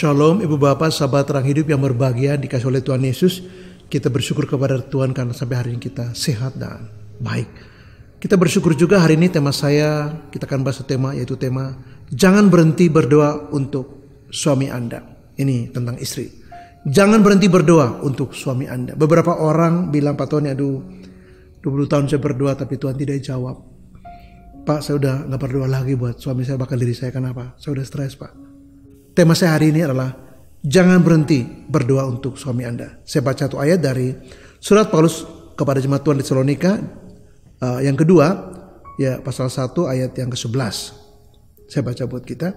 Shalom Ibu Bapak, sahabat terang hidup yang berbahagia dikasih oleh Tuhan Yesus. Kita bersyukur kepada Tuhan karena sampai hari ini kita sehat dan baik. Kita bersyukur juga hari ini tema kita akan bahas tema, yaitu tema jangan berhenti berdoa untuk suami Anda. Ini tentang istri. Jangan berhenti berdoa untuk suami Anda. Beberapa orang bilang, Pak Tony, 20 tahun saya berdoa tapi Tuhan tidak jawab. Pak, saya udah gak berdoa lagi buat suami saya, bahkan diri saya. Kenapa? Saya udah stres, Pak. Tema saya hari ini adalah jangan berhenti berdoa untuk suami Anda. Saya baca satu ayat dari surat Paulus kepada jemaat Tuhan di Tesalonika, yang kedua, ya pasal 1 ayat yang ke-11. Saya baca buat kita.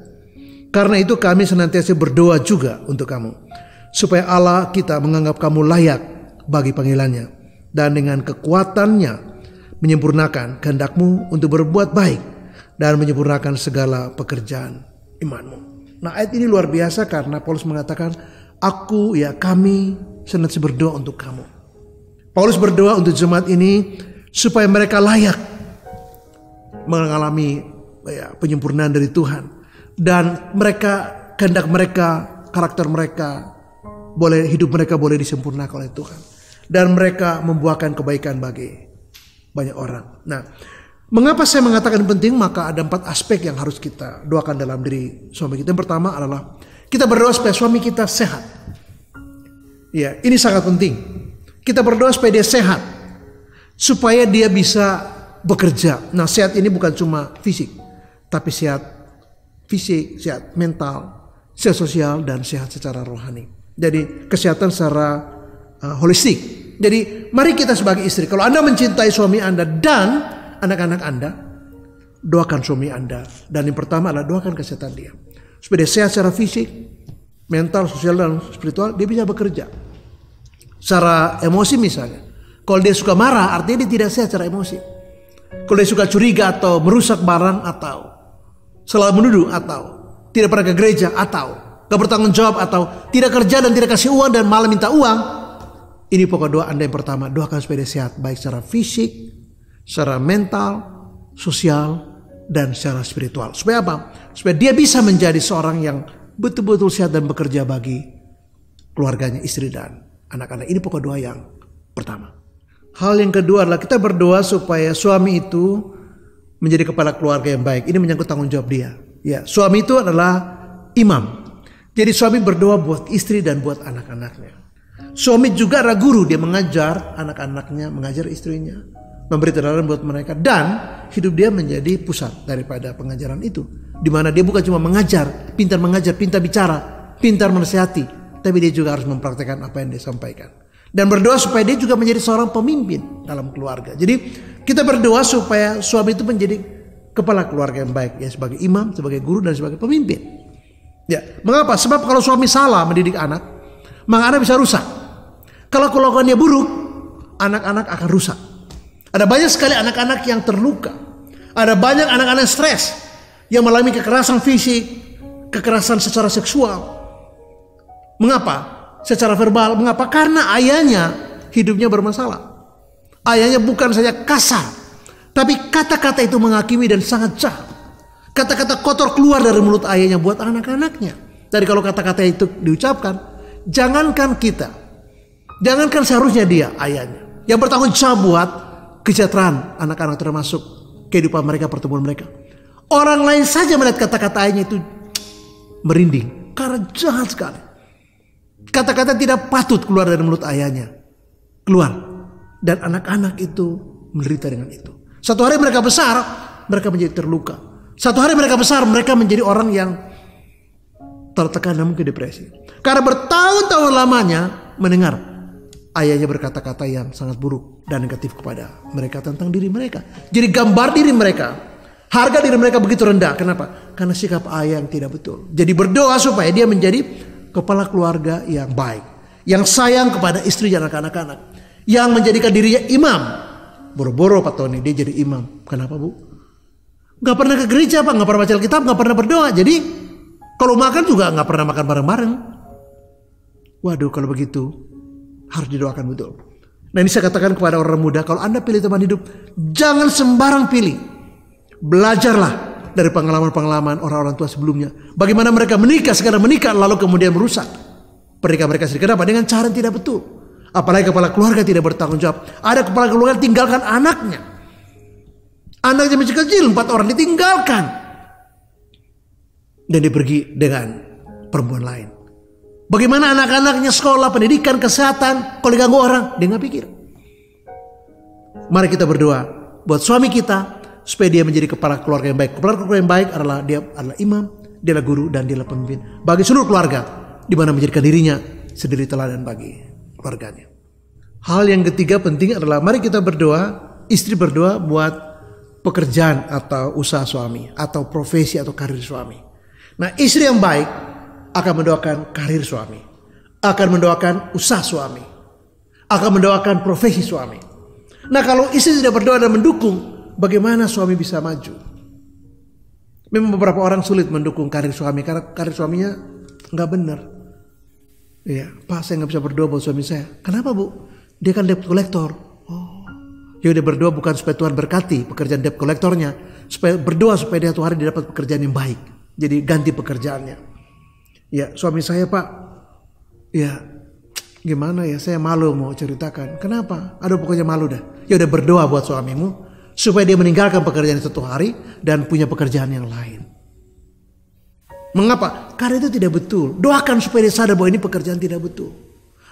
Karena itu kami senantiasa berdoa juga untuk kamu, supaya Allah kita menganggap kamu layak bagi panggilannya, dan dengan kekuatannya menyempurnakan kehendakmu untuk berbuat baik dan menyempurnakan segala pekerjaan imanmu. Nah, ayat ini luar biasa karena Paulus mengatakan, kami senantiasa berdoa untuk kamu. Paulus berdoa untuk jemaat ini supaya mereka layak mengalami penyempurnaan dari Tuhan, dan kehendak mereka, karakter mereka, hidup mereka boleh disempurnakan oleh Tuhan, dan mereka membuahkan kebaikan bagi banyak orang. Nah, mengapa saya mengatakan penting? Maka ada 4 aspek yang harus kita doakan dalam diri suami kita. Yang pertama adalah kita berdoa supaya suami kita sehat. Ya, ini sangat penting. Kita berdoa supaya dia sehat, supaya dia bisa bekerja. Nah, sehat ini bukan cuma fisik, tapi sehat fisik, sehat mental, sehat sosial, dan sehat secara rohani. Jadi kesehatan secara holistik. Jadi mari kita sebagai istri, kalau Anda mencintai suami Anda dan anak-anak Anda, doakan suami Anda. Dan yang pertama adalah doakan kesehatan dia, supaya dia sehat secara fisik, mental, sosial, dan spiritual. Dia bisa bekerja. Secara emosi misalnya, kalau dia suka marah, artinya dia tidak sehat secara emosi. Kalau dia suka curiga atau merusak barang, atau selalu menuduh, atau tidak pernah ke gereja, atau gak bertanggung jawab, atau tidak kerja dan tidak kasih uang dan malah minta uang, ini pokok doa Anda yang pertama. Doakan supaya dia sehat, baik secara fisik, secara mental, sosial, dan secara spiritual. Supaya apa? Supaya dia bisa menjadi seorang yang betul-betul sehat dan bekerja bagi keluarganya, istri dan anak-anak. Ini pokok doa yang pertama. Hal yang kedua adalah kita berdoa supaya suami itu menjadi kepala keluarga yang baik. Ini menyangkut tanggung jawab dia. Ya, suami itu adalah imam. Jadi suami berdoa buat istri dan buat anak-anaknya. Suami juga adalah guru. Dia mengajar anak-anaknya, mengajar istrinya, memberi teladan buat mereka, dan hidup dia menjadi pusat daripada pengajaran itu, di mana dia bukan cuma mengajar, pintar bicara, pintar menasihati, tapi dia juga harus mempraktikkan apa yang dia sampaikan, dan berdoa supaya dia juga menjadi seorang pemimpin dalam keluarga. Jadi kita berdoa supaya suami itu menjadi kepala keluarga yang baik, ya, sebagai imam, sebagai guru, dan sebagai pemimpin. Ya, mengapa? Sebab kalau suami salah mendidik anak, maka anak bisa rusak. Kalau kelakuannya buruk, anak-anak akan rusak. Ada banyak sekali anak-anak yang terluka. Ada banyak anak-anak stres yang mengalami kekerasan fisik, kekerasan secara seksual. Mengapa? Secara verbal. Mengapa? Karena ayahnya hidupnya bermasalah. Ayahnya bukan saja kasar, tapi kata-kata itu menghakimi dan sangat jahat. Kata-kata kotor keluar dari mulut ayahnya buat anak-anaknya. Jadi kalau kata-kata itu diucapkan, jangankan seharusnya dia, ayahnya, yang bertanggung jawab buat kesejahteraan anak-anak, termasuk kehidupan mereka, pertumbuhan mereka. Orang lain saja melihat kata-kata ayahnya itu merinding karena jahat sekali. Kata-kata tidak patut keluar dari mulut ayahnya keluar, dan anak-anak itu menderita dengan itu. Satu hari mereka besar, mereka menjadi terluka. Satu hari mereka besar, mereka menjadi orang yang tertekan dan mungkin depresi, karena bertahun-tahun lamanya mendengar ayahnya berkata-kata yang sangat buruk dan negatif kepada mereka tentang diri mereka. Jadi gambar diri mereka, harga diri mereka begitu rendah. Kenapa? Karena sikap ayah yang tidak betul. Jadi berdoa supaya dia menjadi kepala keluarga yang baik, yang sayang kepada istri dan anak-anak, yang menjadikan dirinya imam. Boro-boro Pak Tony dia jadi imam. Kenapa, Bu? Gak pernah ke gereja, Pak, gak pernah baca Alkitab, gak pernah berdoa. Jadi kalau makan juga gak pernah makan bareng-bareng. Waduh, kalau begitu harus didoakan betul. Nah, ini saya katakan kepada orang muda, kalau Anda pilih teman hidup, jangan sembarang pilih. Belajarlah dari pengalaman-pengalaman orang-orang tua sebelumnya. Bagaimana mereka menikah, sekarang menikah lalu kemudian merusak pernikahan mereka sendiri. Kenapa? Dengan cara yang tidak betul. Apalagi kepala keluarga tidak bertanggung jawab. Ada kepala keluarga tinggalkan anaknya. Anaknya masih kecil, 4 orang ditinggalkan. Dan dia pergi dengan perempuan lain. Bagaimana anak-anaknya sekolah, pendidikan, kesehatan, kalau diganggu orang, dia nggak pikir. Mari kita berdoa buat suami kita supaya dia menjadi kepala keluarga yang baik. Kepala keluarga yang baik adalah dia adalah imam, dia adalah guru, dan dia adalah pemimpin bagi seluruh keluarga, di mana menjadikan dirinya sendiri teladan bagi keluarganya. Hal yang ketiga penting adalah mari kita berdoa, istri berdoa buat pekerjaan atau usaha suami, atau profesi atau karir suami. Nah, istri yang baik akan mendoakan karir suami, akan mendoakan usaha suami, akan mendoakan profesi suami. Nah, kalau istri tidak berdoa dan mendukung, bagaimana suami bisa maju? Memang beberapa orang sulit mendukung karir suami karena karir suaminya nggak benar. Iya, Pak, saya nggak bisa berdoa buat suami saya. Kenapa, Bu? Dia kan debt collector. Oh, ya udah berdoa bukan supaya Tuhan berkati pekerjaan debt collectornya, supaya berdoa supaya dia suatu hari dia dapat pekerjaan yang baik. Jadi ganti pekerjaannya. Ya, suami saya, Pak, ya gimana ya, saya malu mau ceritakan. Kenapa? Aduh, pokoknya malu dah. Ya udah berdoa buat suamimu supaya dia meninggalkan pekerjaan suatu hari dan punya pekerjaan yang lain. Mengapa? Karena itu tidak betul. Doakan supaya dia sadar bahwa ini pekerjaan tidak betul.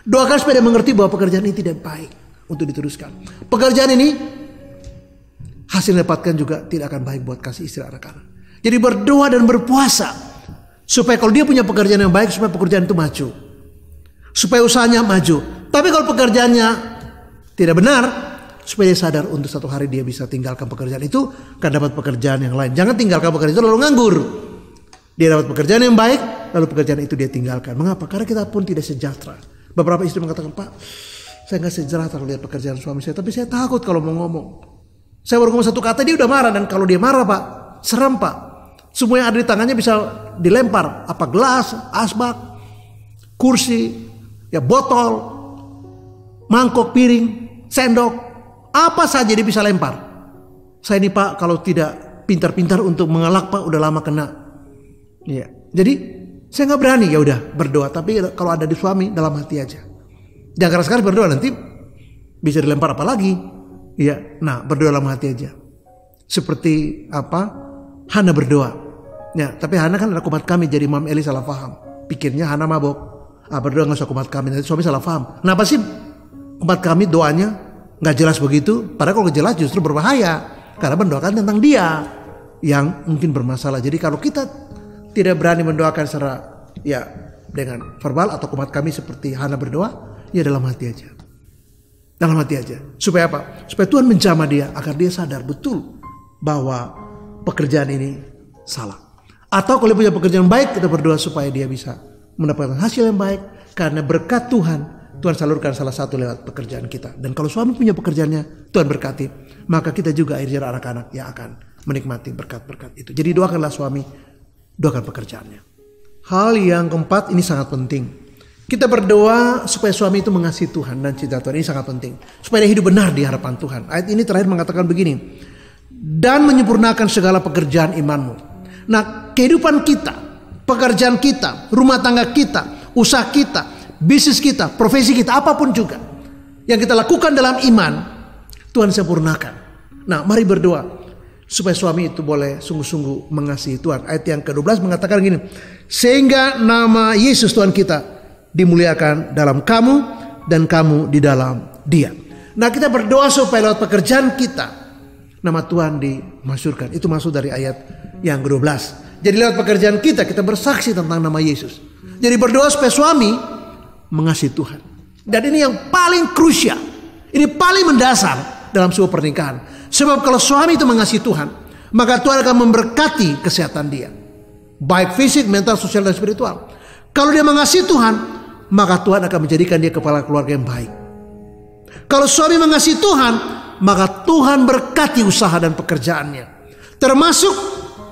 Doakan supaya dia mengerti bahwa pekerjaan ini tidak baik untuk diteruskan. Pekerjaan ini hasil dapatkan juga tidak akan baik buat kasih istri anak-anak. Jadi berdoa dan berpuasa supaya kalau dia punya pekerjaan yang baik, supaya pekerjaan itu maju, supaya usahanya maju. Tapi kalau pekerjaannya tidak benar, supaya dia sadar untuk satu hari dia bisa tinggalkan pekerjaan itu karena dapat pekerjaan yang lain. Jangan tinggalkan pekerjaan itu lalu nganggur. Dia dapat pekerjaan yang baik, lalu pekerjaan itu dia tinggalkan. Mengapa? Karena kita pun tidak sejahtera. Beberapa istri mengatakan, Pak, saya nggak sejahtera lihat pekerjaan suami saya, tapi saya takut kalau mau ngomong. Saya baru ngomong satu kata dia udah marah, dan kalau dia marah, Pak, seram, Pak. Semua yang ada di tangannya bisa dilempar, apa gelas, asbak, kursi, ya botol, mangkok, piring, sendok, apa saja dia bisa lempar. Saya ini, Pak, kalau tidak pintar-pintar untuk mengelak, Pak, udah lama kena. Iya. Jadi saya nggak berani, ya udah berdoa. Tapi kalau ada di suami, dalam hati aja. Jangan keras-keras berdoa, nanti bisa dilempar apa lagi. Iya. Nah, berdoa dalam hati aja. Seperti apa? Hana berdoa. Ya, tapi Hana kan adalah kumat kami, jadi Imam Eli salah paham. Pikirnya Hana mabok. Berdoa nggak usah kumat kami. Nanti suami salah paham. Kenapa sih kumat kami doanya nggak jelas begitu? Padahal kalau jelas justru berbahaya. Karena mendoakan tentang dia yang mungkin bermasalah. Jadi kalau kita tidak berani mendoakan secara ya dengan verbal atau kumat kami seperti Hana berdoa, ya dalam hati aja. Dalam hati aja. Supaya apa? Supaya Tuhan menjamah dia agar dia sadar betul bahwa pekerjaan ini salah. Atau kalau punya pekerjaan baik, kita berdoa supaya dia bisa mendapatkan hasil yang baik. Karena berkat Tuhan, Tuhan salurkan salah satu lewat pekerjaan kita. Dan kalau suami punya pekerjaannya, Tuhan berkati, maka kita juga akhirnya anak-anak yang akan menikmati berkat-berkat itu. Jadi doakanlah suami, doakan pekerjaannya. Hal yang keempat, ini sangat penting. Kita berdoa supaya suami itu mengasihi Tuhan dan cinta Tuhan. Ini sangat penting. Supaya dia hidup benar di hadapan Tuhan. Ayat ini terakhir mengatakan begini. Dan menyempurnakan segala pekerjaan imanmu. Nah, kehidupan kita, pekerjaan kita, rumah tangga kita, usaha kita, bisnis kita, profesi kita, apapun juga yang kita lakukan dalam iman, Tuhan sempurnakan. Nah, mari berdoa supaya suami itu boleh sungguh-sungguh mengasihi Tuhan. Ayat yang ke-12 mengatakan gini. Sehingga nama Yesus Tuhan kita dimuliakan dalam kamu dan kamu di dalam Dia. Nah, kita berdoa supaya lewat pekerjaan kita nama Tuhan dimasyhurkan. Itu masuk dari ayat yang ke-12. Jadi lewat pekerjaan kita bersaksi tentang nama Yesus. Jadi berdoa supaya suami mengasihi Tuhan. Dan ini yang paling krusial. Ini paling mendasar dalam sebuah pernikahan. Sebab kalau suami itu mengasihi Tuhan, maka Tuhan akan memberkati kesehatan dia. Baik fisik, mental, sosial, dan spiritual. Kalau dia mengasihi Tuhan, maka Tuhan akan menjadikan dia kepala keluarga yang baik. Kalau suami mengasihi Tuhan, maka Tuhan berkati usaha dan pekerjaannya. Termasuk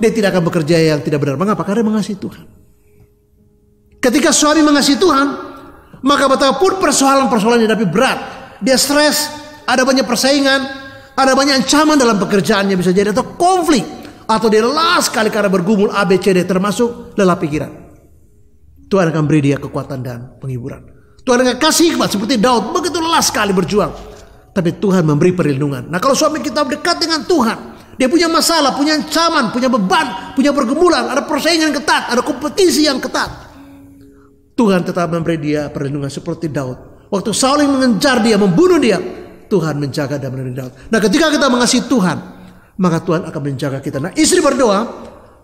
dia tidak akan bekerja yang tidak benar. Mengapa? Karena dia mengasihi Tuhan. Ketika suami mengasihi Tuhan, maka betapapun persoalan-persoalan yang berat, dia stres, ada banyak persaingan, ada banyak ancaman dalam pekerjaannya bisa jadi, atau konflik, atau dia lelah sekali karena bergumul ABCD termasuk lelah pikiran, Tuhan akan beri dia kekuatan dan penghiburan. Tuhan akan kasih hikmat seperti Daud, begitu lelah sekali berjuang, tapi Tuhan memberi perlindungan. Nah, kalau suami kita dekat dengan Tuhan, dia punya masalah, punya ancaman, punya beban, punya pergumulan, ada persaingan ketat, ada kompetisi yang ketat, Tuhan tetap memberi dia perlindungan seperti Daud. Waktu Saul mengejar dia, membunuh dia, Tuhan menjaga dan melindungi Daud. Nah, ketika kita mengasihi Tuhan, maka Tuhan akan menjaga kita. Nah, istri berdoa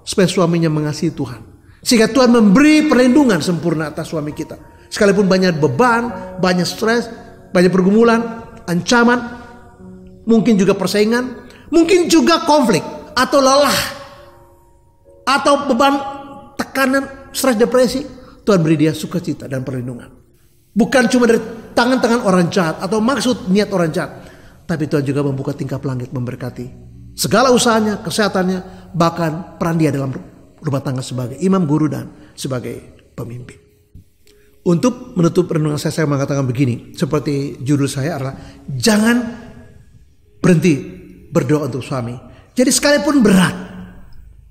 supaya suaminya mengasihi Tuhan, sehingga Tuhan memberi perlindungan sempurna atas suami kita. Sekalipun banyak beban, banyak stres, banyak pergumulan, ancaman, mungkin juga persaingan, mungkin juga konflik atau lelah atau beban, tekanan, stres, depresi, Tuhan beri dia sukacita dan perlindungan. Bukan cuma dari tangan-tangan orang jahat atau maksud niat orang jahat, tapi Tuhan juga membuka tingkap langit memberkati segala usahanya, kesehatannya, bahkan peran dia dalam rumah tangga sebagai imam, guru, dan sebagai pemimpin. Untuk menutup renungan saya mengatakan begini, seperti judul saya adalah jangan berhenti berdoa untuk suami. Jadi sekalipun berat,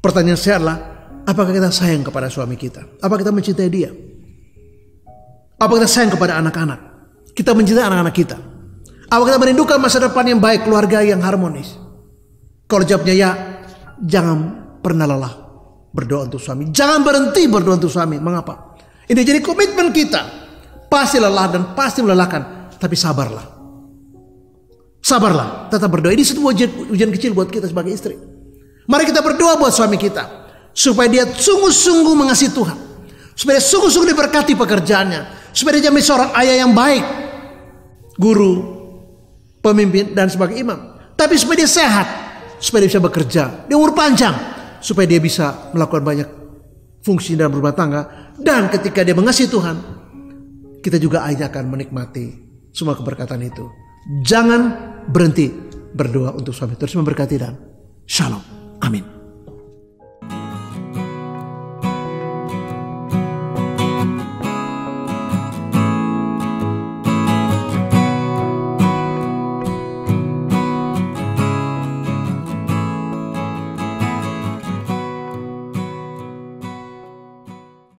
pertanyaan saya adalah, apakah kita sayang kepada suami kita? Apakah kita mencintai dia? Apakah kita sayang kepada anak-anak? Kita mencintai anak-anak kita? Apakah kita merindukan masa depan yang baik, keluarga yang harmonis? Kalau jawabnya ya, jangan pernah lelah berdoa untuk suami. Jangan berhenti berdoa untuk suami. Mengapa? Ini jadi komitmen kita. Pasti lelah dan pasti melelahkan, tapi sabarlah. Sabarlah, tetap berdoa. Ini sebuah ujian kecil buat kita sebagai istri. Mari kita berdoa buat suami kita, supaya dia sungguh-sungguh mengasihi Tuhan, supaya dia sungguh-sungguh diberkati pekerjaannya, supaya dia menjadi seorang ayah yang baik, guru, pemimpin, dan sebagai imam. Tapi supaya dia sehat, supaya dia bisa bekerja, dia umur panjang, supaya dia bisa melakukan banyak fungsi dalam rumah tangga. Dan ketika dia mengasihi Tuhan, kita juga akhirnya akan menikmati semua keberkatan itu. Jangan berhenti berdoa untuk suami. Terus memberkati dan shalom.